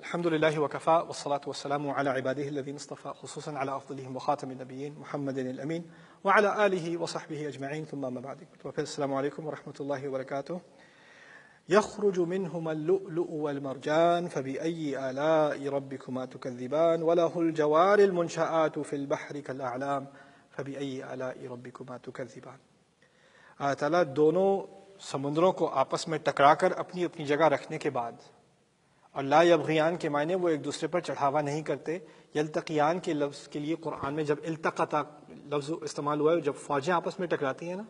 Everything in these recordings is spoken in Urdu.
الحمد لله وكفى والصلاة والسلام على عباده الذين اصطفى خصوصا على أفضلهم وخاتم النبيين محمد الأمين وعلى آله وصحبه أجمعين ثم ما بعد. السلام عليكم ورحمة الله وبركاته. يخرج منهما اللؤلؤ والمرجان فبأي آلاء ربكما تكذبان وله الجوار المنشآت في البحر كالأعلام فبأي آلاء ربكما تكذبان. اللہ تعالیٰ دونوں سمندروں کو آپس میں ٹکرا کر اپنی اپنی جگہ رکھنے کے بعد، اور لا یبغیان کے معنی وہ ایک دوسرے پر چڑھاوا نہیں کرتے، یلتقیان کے لفظ کے لیے قرآن میں جب التقطا لفظ استعمال ہوا ہے، جب فوجیں آپس میں ٹکراتی ہیں نا،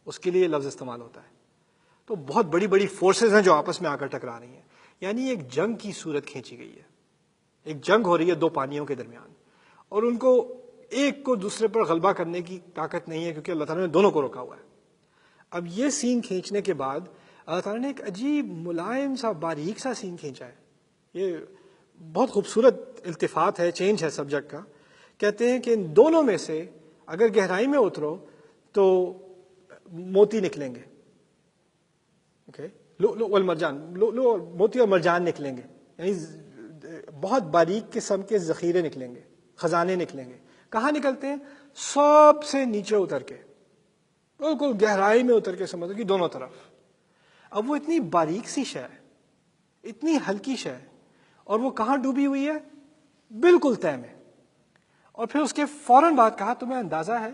اس کے لیے یہ لفظ استعمال ہوتا ہے. تو بہت بڑی بڑی فورسز ہیں جو آپس میں آ کر ٹکرا رہی ہیں، یعنی ایک جنگ کی صورت کھینچی گئی ہے. ایک جنگ ہو رہی ہے دو پانیوں کے درمیان، اور ان کو ایک کو دوسرے پر غلبہ کرنے کی طاقت نہیں ہے کیونکہ اللہ تعالیٰ نے دونوں کو روکا ہوا ہے. اب یہ سین کھینچنے کے بعد اللہ تعالیٰ نے ایک عجیب ملائم سا باریک سا سین کھینچا ہے. یہ بہت خوبصورت التفات ہے، چینج ہے سبجیکٹ کا. کہتے ہیں کہ ان دونوں میں سے اگر گہرائی میں اترو تو موتی نکلیں گے. لؤلؤ والمرجان، موتی اور مرجان نکلیں گے، یعنی بہت باریک قسم کے ذخیرے نکلیں گے، خزانے نکلیں گے. کہاں نکلتے ہیں؟ سب سے نیچے اتر کے، بالکل گہرائی میں اتر کے سمجھو کہ دونوں طرف. اب وہ اتنی باریک سی شے ہے، اتنی ہلکی شے ہے، اور وہ کہاں ڈوبی ہوئی ہے؟ بالکل تہہ میں. اور پھر اس کے فوراً بعد کہا تمہیں اندازہ ہے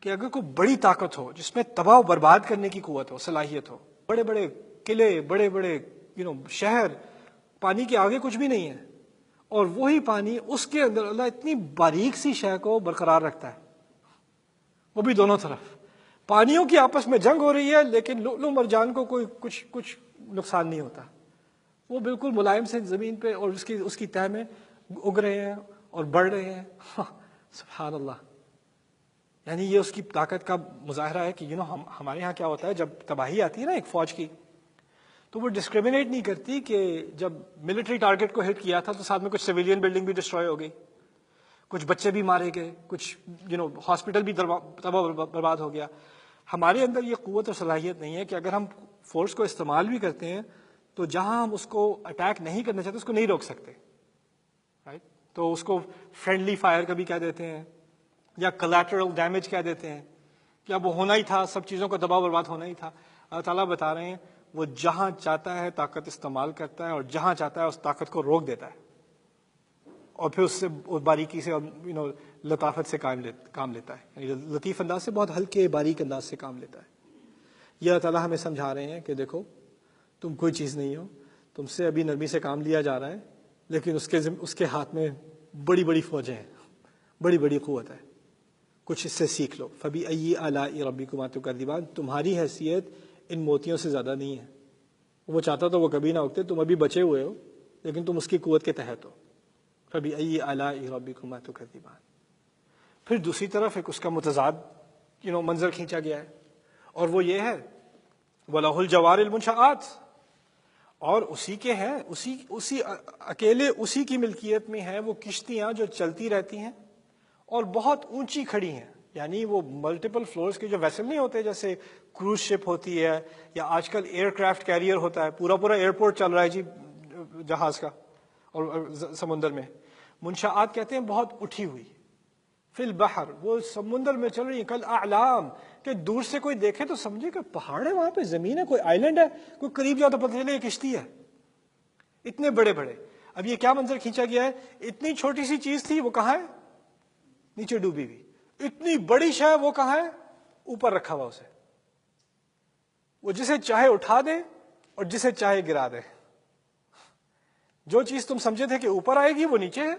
کہ اگر کوئی بڑی طاقت ہو جس میں تباہ و برباد کرنے کی قوت ہو، صلاحیت ہو، بڑے بڑے قلعے، بڑے بڑے شہر، پانی کے آگے کچھ بھی نہیں ہے، اور وہی پانی اس کے اندر اللہ اتنی باریک سی شے کو برقرار رکھتا ہے، وہ بھی دونوں طرف. پانیوں کی آپس میں جنگ ہو رہی ہے لیکن لؤلؤ مرجان کو کوئی کچھ نقصان نہیں ہوتا. وہ بالکل ملائم سے زمین پہ اور اس کی تہہ میں اگ رہے ہیں اور بڑھ رہے ہیں. سبحان اللہ. یعنی یہ اس کی طاقت کا مظاہرہ ہے کہ ہمارے ہاں کیا ہوتا ہے جب تباہی آتی ہے نا ایک فوج کی، تو وہ ڈسکریمنیٹ نہیں کرتی کہ جب ملٹری ٹارگٹ کو ہٹ کیا تھا تو ساتھ میں کچھ سویلین بلڈنگ بھی ڈسٹروائے ہو گئی، کچھ بچے بھی مارے گئے، کچھ ہاسپٹل بھی تباہ برباد ہو گیا. ہمارے اندر یہ قوت اور صلاحیت نہیں ہے کہ اگر ہم فورس کو استعمال بھی کرتے ہیں تو جہاں ہم اس کو اٹیک نہیں کرنا چاہتے اس کو نہیں روک سکتے، رائٹ؟ تو اس کو فرینڈلی فائر کبھی کہہ دیتے ہیں، یا کلیٹرل ڈیمیج کہہ دیتے ہیں کہ اب وہ ہونا ہی تھا، سب چیزوں کا تباہ برباد ہونا ہی تھا. اللہ تعالیٰ بتا رہے ہیں وہ جہاں چاہتا ہے طاقت استعمال کرتا ہے اور جہاں چاہتا ہے اس طاقت کو روک دیتا ہے، اور پھر اس سے باریکی سے لطافت سے کام لیتا ہے، یعنی لطیف انداز سے، بہت ہلکے باریک انداز سے کام لیتا ہے. یہ اللہ تعالیٰ ہمیں سمجھا رہے ہیں کہ دیکھو تم کوئی چیز نہیں ہو، تم سے ابھی نرمی سے کام لیا جا رہا ہے، لیکن اس کے ہاتھ میں بڑی بڑی فوجیں ہیں، بڑی بڑی قوت ہے. کچھ اس سے سیکھ لو. فبأي آلاء ربكما تكذبان. تمہاری حیثیت ان موتیوں سے زیادہ نہیں ہے. وہ چاہتا تو وہ کبھی نہ اگتے، تم ابھی بچے ہوئے ہو لیکن تم اس کی قوت کے تحت ہو. فبأي آلاء ربكما تكذبان. پھر دوسری طرف ایک اس کا متضاد منظر کھینچا گیا ہے، اور وہ یہ ہے وَلَهُ الْجَوَارِ الْمُنْشَآتِ، اور اسی کے ہیں، اسی اکیلے اسی کی ملکیت میں ہیں وہ کشتیاں جو چلتی رہتی ہیں اور بہت اونچی کھڑی ہیں. یعنی وہ ملٹیپل فلورز کے جو ویسل نہیں ہوتے، جیسے کروز شپ ہوتی ہے یا آج کل ایئر کرافٹ کیریئر ہوتا ہے، پورا ایئرپورٹ چل رہا ہے جی جہاز کا اور سمندر میں. منشآت کہتے ہیں بہت اٹھی ہوئی. فی البحر، وہ سمندر میں چل رہی ہیں. کل اعلام، کہ دور سے کوئی دیکھے تو سمجھے کہ پہاڑ ہے، وہاں پہ زمین ہے، کوئی آئیلینڈ ہے. کوئی قریب جاؤ تو پتہ چلے یہ کشتی ہے. اتنے بڑے بڑے. اب یہ کیا منظر کھینچا گیا ہے؟ اتنی چھوٹی سی چیز تھی، وہ کہاں ہے؟ نیچے ڈوبی ہوئی. اتنی بڑی شے وہ کہاں ہے؟ اوپر رکھا ہوا اسے. وہ جسے چاہے اٹھا دے اور جسے چاہے گرا دے. جو چیز تم سمجھے تھے کہ اوپر آئے گی وہ نیچے ہے،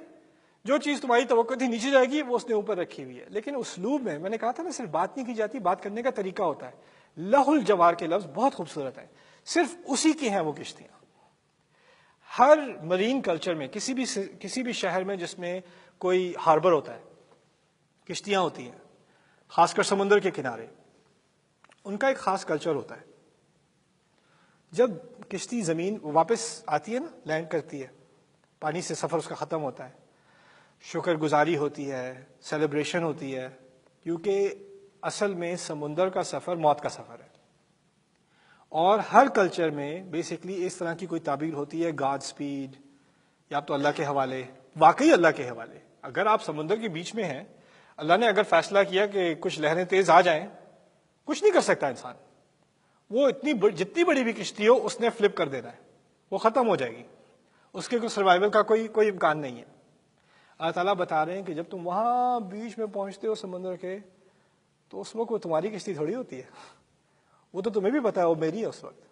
جو چیز تمہاری توقع تھی نیچے جائے گی وہ اس نے اوپر رکھی ہوئی ہے. لیکن اسلوب میں نے کہا تھا نا، صرف بات نہیں کی جاتی، بات کرنے کا طریقہ ہوتا ہے. لہ الجوار کے لفظ بہت خوبصورت ہے، صرف اسی کی ہیں وہ کشتیاں. ہر مرین کلچر میں، کسی بھی شہر میں جس میں کوئی ہاربر ہوتا ہے، کشتیاں ہوتی ہیں، خاص کر سمندر کے کنارے، ان کا ایک خاص کلچر ہوتا ہے. جب کشتی زمین واپس آتی ہے نا، لینڈ کرتی ہے، پانی سے سفر اس کا ختم ہوتا ہے، شکر گزاری ہوتی ہے، سیلیبریشن ہوتی ہے، کیونکہ اصل میں سمندر کا سفر موت کا سفر ہے. اور ہر کلچر میں بیسکلی اس طرح کی کوئی تعبیر ہوتی ہے، گاڈ سپیڈ، یا آپ تو اللہ کے حوالے، واقعی اللہ کے حوالے. اگر آپ سمندر کے بیچ میں ہیں، اللہ نے اگر فیصلہ کیا کہ کچھ لہریں تیز آ جائیں، کچھ نہیں کر سکتا انسان. وہ جتنی بڑی بھی کشتی ہو اس نے فلپ کر دینا ہے، وہ ختم ہو جائے گی، اس کے کوئی سروائیول کا کوئی امکان نہیں ہے. اللہ تعالیٰ بتا رہے ہیں کہ جب تم وہاں بیچ میں پہنچتے ہو سمندر کے، تو اس وقت وہ تمہاری کشتی تھوڑی ہوتی ہے، وہ تو تمہیں بھی پتا ہے وہ میری ہے اس وقت.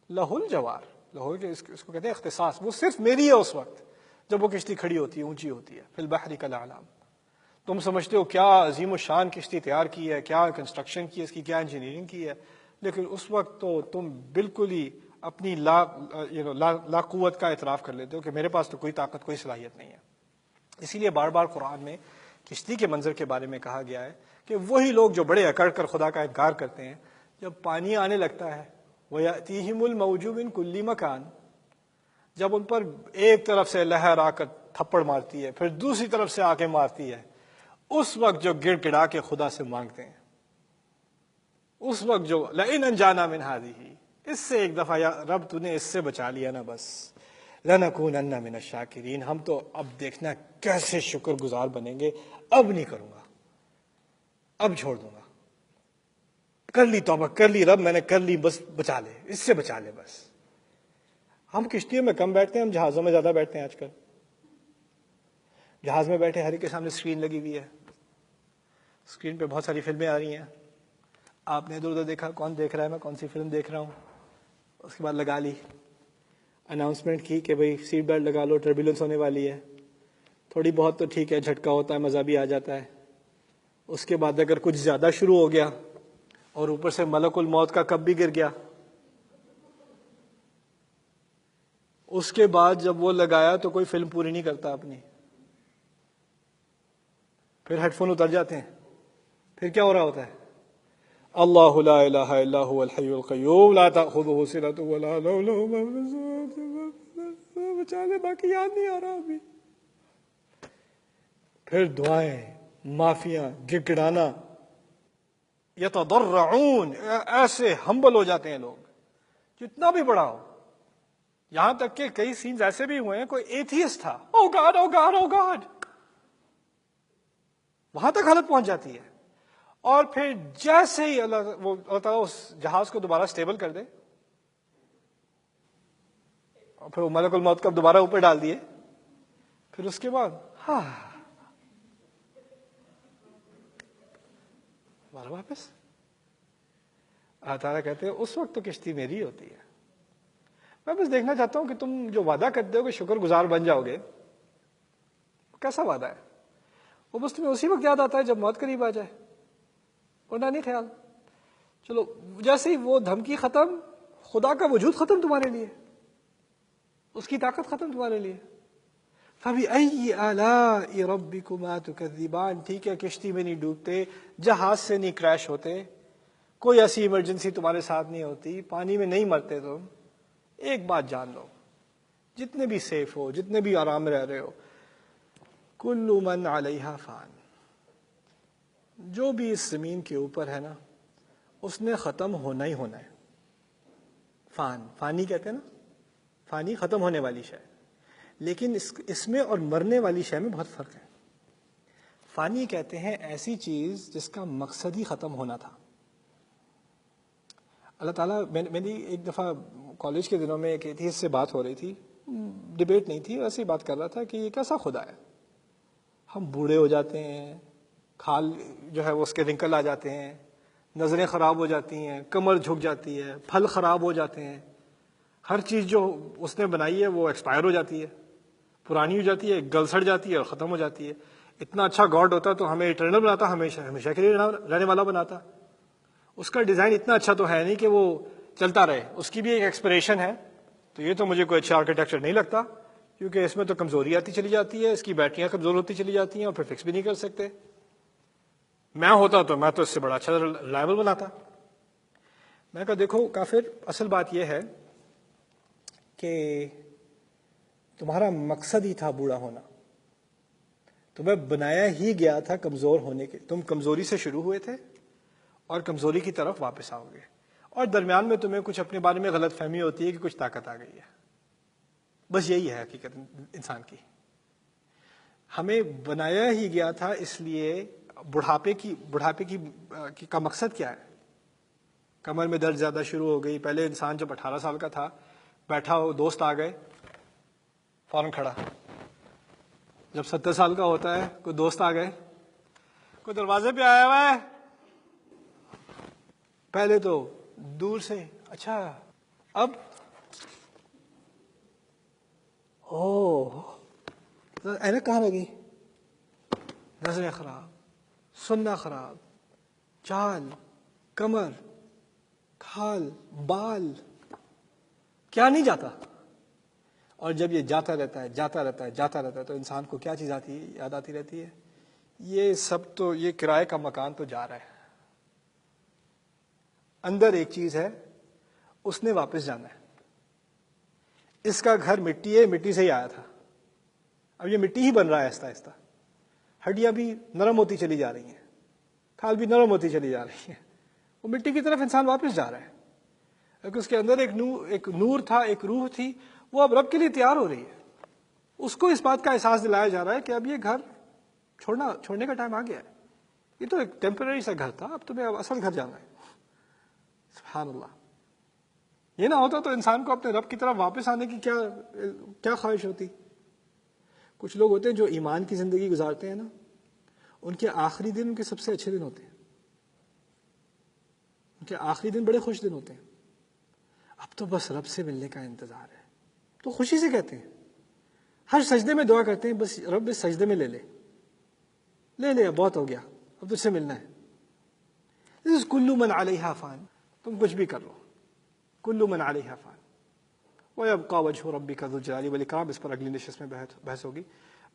لہ الجوار، لاہور کے اس کو کہتے ہیں اختصاص، وہ صرف میری ہے اس وقت جب وہ کشتی کھڑی ہوتی ہے، اونچی ہوتی ہے. فی البحر کالاعلام. تم سمجھتے ہو کیا عظیم الشان کشتی تیار کی ہے، کیا کنسٹرکشن کی ہے، اس کی کیا انجینئرنگ کی ہے، لیکن اس وقت تو تم بالکل ہی اپنی لا قوت کا اعتراف کر لیتے ہو کہ میرے پاس تو کوئی طاقت، کوئی صلاحیت نہیں ہے. اسی لیے بار بار قرآن میں کشتی کے منظر کے بارے میں کہا گیا ہے کہ وہی لوگ جو بڑے اکڑ کر خدا کا انکار کرتے ہیں، جب پانی آنے لگتا ہے وَيَأْتِيهِمُ الْمَوْجُ مِنْ كُلِّ مَكَانٍ، جب ان پر ایک طرف سے لہر آ کر تھپڑ مارتی ہے، پھر دوسری طرف سے آ کے مارتی ہے، اس وقت جو گڑ گڑا کے خدا سے مانگتے ہیں، اس وقت جو لَئِنْ أَنْجَانَا مِنْ هَٰذِهِ، اس سے ایک دفعہ یا رب تو نے اس سے بچا لیا نا، بس لَنَكُونَنَّ مِنَ الشَّاكِرِينَ، ہم تو اب دیکھنا کیسے شکر گزار بنیں گے، اب نہیں کروں گا، اب چھوڑ دوں گا، کر لی توبہ، کر لی رب، میں نے کر لی، بس بچا لے، اس سے بچا لے بس. ہم کشتیوں میں کم بیٹھتے ہیں، ہم جہازوں میں زیادہ بیٹھتے ہیں. آج کل جہاز میں بیٹھے ہر ایک کے سامنے اسکرین لگی ہوئی ہے، اسکرین پہ بہت ساری فلمیں آ رہی ہیں. آپ نے ادھر ادھر دیکھا کون دیکھ رہا ہے، میں کون سی فلم دیکھ رہا ہوں، اس کے بعد لگا لی، اناؤنسمنٹ کی کہ بھئی سیٹ بیلٹ لگا لو، ٹربیولنس ہونے والی ہے. تھوڑی بہت تو ٹھیک ہے، جھٹکا ہوتا ہے، مزہ بھی آ جاتا ہے. اس کے بعد اگر کچھ زیادہ شروع ہو گیا اور اوپر سے ملک الموت کا کب بھی گر گیا، اس کے بعد جب وہ لگایا تو کوئی فلم پوری نہیں کرتا اپنی، پھر ہیڈ فون اتر جاتے ہیں. پھر کیا ہو رہا ہوتا ہے؟ اللہ لا الہ الا هو الحی القیوم لا تأخذہ سنۃ ولا نوم له ما فی السماوات وما فی الارض، بچا لے، باقی یاد نہیں آ رہا ابھی. پھر دعائیں، معافیاں، گڑگڑانا، یتضرعون، ایسے ہمبل ہو جاتے ہیں لوگ جتنا بھی بڑا ہو. یہاں تک کہ کئی سینز ایسے بھی ہوئے ہیں، کوئی ایتھیسٹ تھا، او گاڈ او گاڈ او گاڈ، وہاں تک حالت پہنچ جاتی ہے. اور پھر جیسے ہی اللہ تعالیٰ اس جہاز کو دوبارہ سٹیبل کر دے، اور پھر وہ ملک الموت کا دوبارہ اوپر ڈال دیے، پھر اس کے بعد واپس اللہ تعالیٰ کہتے ہیں اس وقت تو کشتی میری ہوتی ہے. میں بس دیکھنا چاہتا ہوں کہ تم جو وعدہ کرتے ہو کہ شکر گزار بن جاؤ گے، کیسا وعدہ ہے؟ وہ بس تمہیں اسی وقت یاد آتا ہے جب موت قریب آ جائے، ورنہ نہیں خیال. چلو جیسے ہی وہ دھمکی ختم، خدا کا وجود ختم تمہارے لیے، اس کی طاقت ختم تمہارے لیے. فَبِأَيِّ آلَاءِ رَبِّكُمَا تُكَذِّبَانِ، ٹھیک ہے کشتی میں نہیں ڈوبتے، جہاز سے نہیں کریش ہوتے، کوئی ایسی ایمرجنسی تمہارے ساتھ نہیں ہوتی، پانی میں نہیں مرتے تم. ایک بات جان لو، جتنے بھی سیف ہو، جتنے بھی آرام رہ رہے ہو، کل من علیہا فان، جو بھی اس زمین کے اوپر ہے نا، اس نے ختم ہونا ہی ہونا ہے. فانی کہتے ہیں نا، فانی ختم ہونے والی شے، لیکن اس میں اور مرنے والی شے میں بہت فرق ہے. فانی کہتے ہیں ایسی چیز جس کا مقصد ہی ختم ہونا تھا. اللہ تعالیٰ، میری ایک دفعہ کالج کے دنوں میں ایک ایتھیسٹ سے بات ہو رہی تھی، ڈیبیٹ نہیں تھی، ایسے ہی بات کر رہا تھا کہ یہ کیسا خدا ہے، ہم بوڑھے ہو جاتے ہیں، کھال جو ہے وہ اس کے رنکل آ جاتے ہیں، نظریں خراب ہو جاتی ہیں، کمر جھک جاتی ہے، پھل خراب ہو جاتے ہیں، ہر چیز جو اس نے بنائی ہے وہ ایکسپائر ہو جاتی ہے، پرانی ہو جاتی ہے، گل سڑ جاتی ہے اور ختم ہو جاتی ہے. اتنا اچھا گاڈ ہوتا تو ہمیں ایٹرنل بناتا، ہمیشہ کے لیے رہنے والا بناتا. اس کا ڈیزائن اتنا اچھا تو ہے نہیں کہ وہ چلتا رہے، اس کی بھی ایک ایکسپریشن ہے. تو یہ تو مجھے کوئی اچھا آرکیٹیکچر نہیں لگتا، کیونکہ اس میں تو کمزوری آتی چلی جاتی ہے، اس کی بیٹریاں کمزور ہوتی چلی جاتی ہیں اور پھر فکس بھی نہیں کر سکتے. میں ہوتا تو میں تو اس سے بڑا اچھا ریلائبل بناتا. میں کہا دیکھو کافر، اصل بات یہ ہے کہ تمہارا مقصد ہی تھا بوڑھا ہونا، تمہیں بنایا ہی گیا تھا کمزور ہونے کے. تم کمزوری سے شروع ہوئے تھے اور کمزوری کی طرف واپس آؤ گے، اور درمیان میں تمہیں کچھ اپنے بارے میں غلط فہمی ہوتی ہے کہ کچھ طاقت آ گئی ہے. بس یہی ہے حقیقت انسان کی. ہمیں بنایا ہی گیا تھا اس لیے. بڑھاپے کی کا مقصد کیا ہے؟ کمر میں درد زیادہ شروع ہو گئی. پہلے انسان جب 18 سال کا تھا بیٹھا ہو, دوست آ گئے فوراً کھڑا. جب 70 سال کا ہوتا ہے کوئی دوست آ گئے, کوئی دروازے پہ آیا ہوا ہے, پہلے تو دور سے اچھا, اب اینک کہاں لگی, نظریں خراب, سننا خراب, چال, کمر, کھال, بال, کیا نہیں جاتا. اور جب یہ جاتا رہتا ہے تو انسان کو کیا چیز یاد آتی رہتی ہے, یہ سب تو, یہ کرائے کا مکان تو جا رہا ہے, اندر ایک چیز ہے اس نے واپس جانا ہے. اس کا گھر مٹی ہے, مٹی سے ہی آیا تھا, اب یہ مٹی ہی بن رہا ہے آہستہ آہستہ. ہڈیاں بھی نرم ہوتی چلی جا رہی ہیں, کھال بھی نرم ہوتی چلی جا رہی ہے. وہ مٹی کی طرف انسان واپس جا رہا ہے, کیونکہ اس کے اندر ایک نور تھا, ایک روح تھی, وہ اب رب کے لیے تیار ہو رہی ہے. اس کو اس بات کا احساس دلایا جا رہا ہے کہ اب یہ گھر چھوڑنے کا ٹائم آ گیا ہے. یہ تو ایک ٹیمپرری سا گھر تھا, اب تمہیں اب اصل گھر جانا ہے. سبحان اللہ. یہ نہ ہوتا تو انسان کو اپنے رب کی طرف واپس آنے کی کیا خواہش ہوتی. کچھ لوگ ہوتے ہیں جو ایمان کی زندگی گزارتے ہیں نا, ان کے آخری دن ان کے سب سے اچھے دن ہوتے ہیں, ان کے آخری دن بڑے خوش دن ہوتے ہیں. اب تو بس رب سے ملنے کا انتظار ہے, تو خوشی سے کہتے ہیں, ہر سجدے میں دعا کرتے ہیں, بس رب اس سجدے میں لے لے, بہت ہو گیا, اب تجھ سے ملنا ہے. This is کلو من علیہا فان, تم کچھ بھی کر لو, کلو من علیہا فان وَيَبْقَى وَجْهُ رَبِّكَ ذُو الْجَلَالِ وَالْإِكْرَامِ. اس پر اگلی نشست میں بحث ہوگی.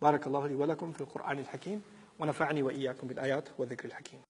بارک اللہ لی ولکم فی القرآن الحکیم ونفعنی وإیاکم بالآیات والذکر الحکیم.